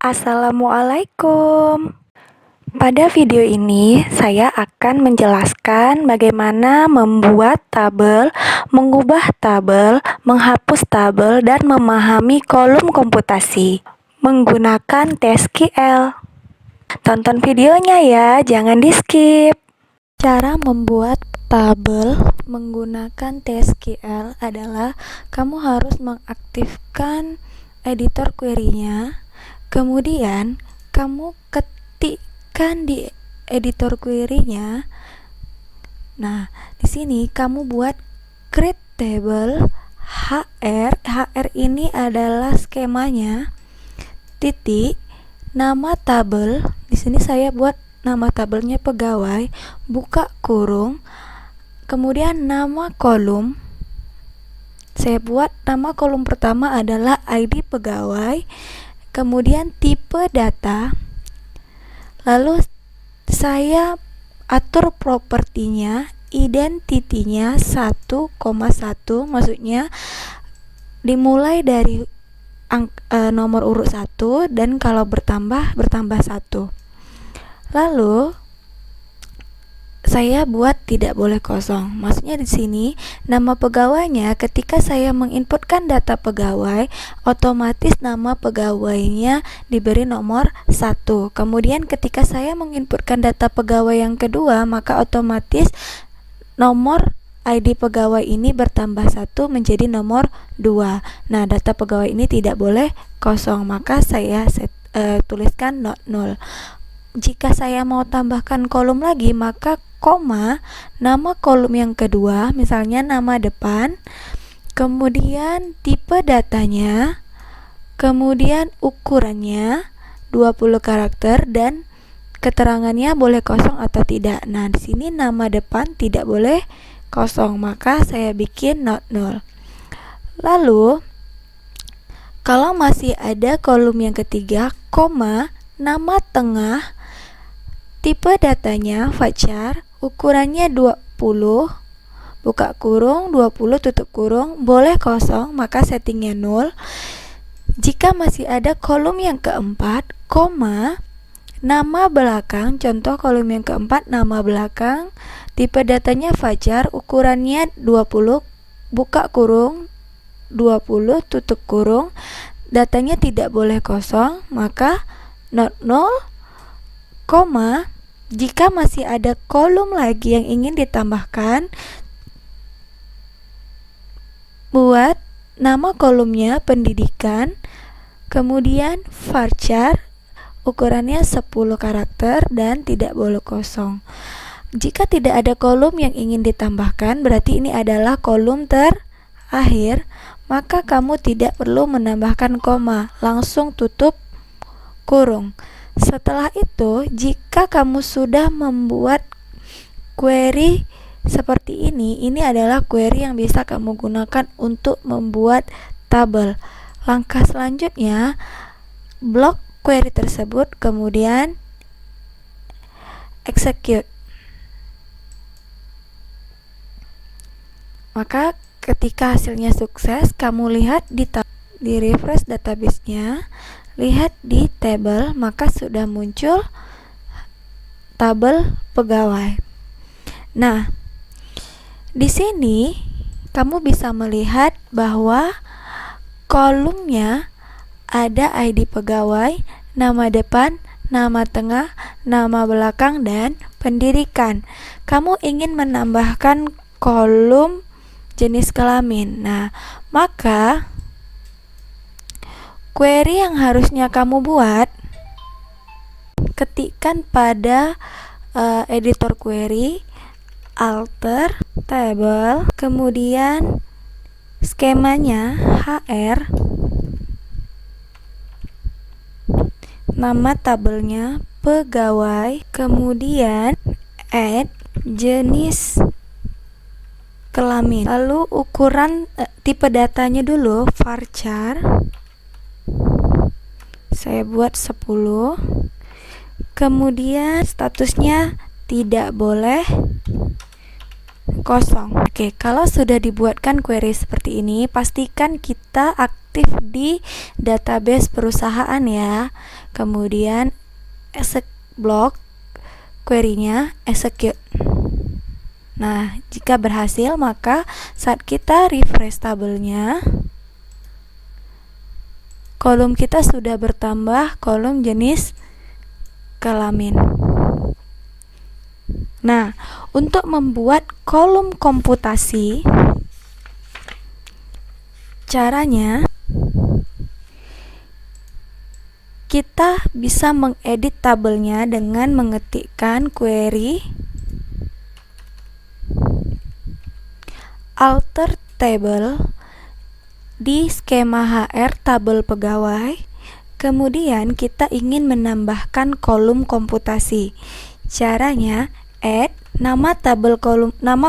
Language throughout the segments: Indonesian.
Assalamualaikum. Pada video ini, saya akan menjelaskan bagaimana membuat tabel, mengubah tabel, menghapus tabel, dan memahami kolom komputasi menggunakan TSQL. Tonton videonya ya, jangan di-skip. Cara membuat tabel menggunakan TSQL adalah kamu harus mengaktifkan editor query-nya. Kemudian kamu ketikkan di editor query-nya. Nah, di sini kamu buat create table HR. HR ini adalah skemanya. Titik nama tabel. Di sini saya buat nama tabelnya pegawai, buka kurung. Kemudian nama kolom. Saya buat nama kolom pertama adalah ID pegawai. Kemudian tipe data, lalu saya atur propertinya, identitinya 1,1, maksudnya dimulai dari nomor urut 1 dan kalau bertambah 1. Lalu saya buat tidak boleh kosong. Maksudnya di sini nama pegawainya ketika saya menginputkan data pegawai, otomatis nama pegawainya diberi nomor 1. Kemudian ketika saya menginputkan data pegawai yang kedua, maka otomatis nomor ID pegawai ini bertambah 1 menjadi nomor 2. Nah, data pegawai ini tidak boleh kosong, maka saya tuliskan not null. Jika saya mau tambahkan kolom lagi, maka koma, nama kolom yang kedua, misalnya nama depan, kemudian tipe datanya, kemudian ukurannya 20 karakter dan keterangannya boleh kosong atau tidak. Nah, di sini nama depan tidak boleh kosong, maka saya bikin not null. Lalu kalau masih ada kolom yang ketiga, koma, nama tengah, tipe datanya varchar, ukurannya 20, buka kurung, 20 tutup kurung, boleh kosong, maka settingnya 0. Jika masih ada kolom yang keempat, koma, nama belakang, contoh kolom yang keempat, nama belakang, tipe datanya varchar, ukurannya 20, buka kurung, 20 tutup kurung, datanya tidak boleh kosong, maka not null, koma, jika masih ada kolom lagi yang ingin ditambahkan, buat nama kolomnya pendidikan, kemudian varchar, ukurannya 10 karakter dan tidak boleh kosong. Jika tidak ada kolom yang ingin ditambahkan, berarti ini adalah kolom terakhir, maka kamu tidak perlu menambahkan koma, langsung tutup kurung. Setelah itu, jika kamu sudah membuat query seperti ini adalah query yang bisa kamu gunakan untuk membuat tabel. Langkah selanjutnya, blok query tersebut, kemudian execute. Maka ketika hasilnya sukses, kamu lihat di refresh database-nya, lihat di table, maka sudah muncul tabel pegawai. Nah, di sini kamu bisa melihat bahwa kolomnya ada ID pegawai, nama depan, nama tengah, nama belakang, dan pendidikan. Kamu ingin menambahkan kolom jenis kelamin. Nah, maka query yang harusnya kamu buat, ketikkan pada editor query, alter table, kemudian skemanya HR, nama tabelnya pegawai, kemudian add jenis kelamin, lalu ukuran tipe datanya dulu varchar, saya buat 10, kemudian statusnya tidak boleh kosong. Oke, kalau sudah dibuatkan query seperti ini, pastikan kita aktif di database perusahaan ya. Kemudian block query-nya execute. Nah, jika berhasil maka saat kita refresh tabelnya, kolom kita sudah bertambah kolom jenis kelamin. Nah, untuk membuat kolom komputasi, caranya kita bisa mengedit tabelnya dengan mengetikkan query alter table di skema HR tabel pegawai. Kemudian kita ingin menambahkan kolom komputasi. Caranya add nama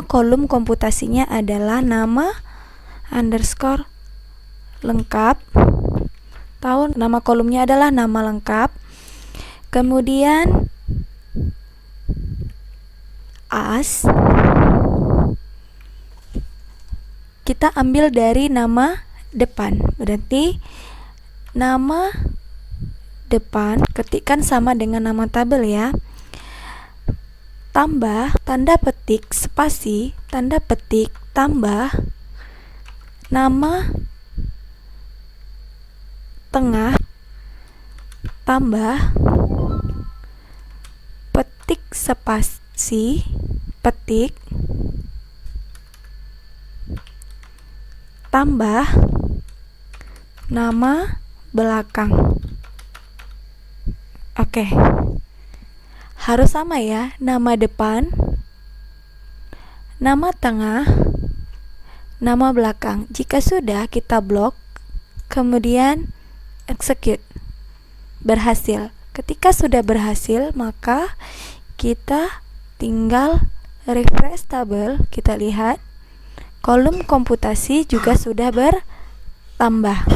kolom komputasinya adalah nama underscore lengkap. Nama kolomnya adalah nama lengkap. Kemudian as kita ambil dari nama depan. Berarti nama depan ketikkan sama dengan nama tabel ya. Tambah tanda petik spasi, tanda petik tambah nama tengah tambah petik spasi petik tambah nama belakang. Oke. Harus sama ya, nama depan, nama tengah, nama belakang. Jika sudah, kita blok, kemudian execute. Berhasil. Ketika sudah berhasil, maka kita tinggal refresh tabel. Kita lihat kolom komputasi juga sudah bertambah.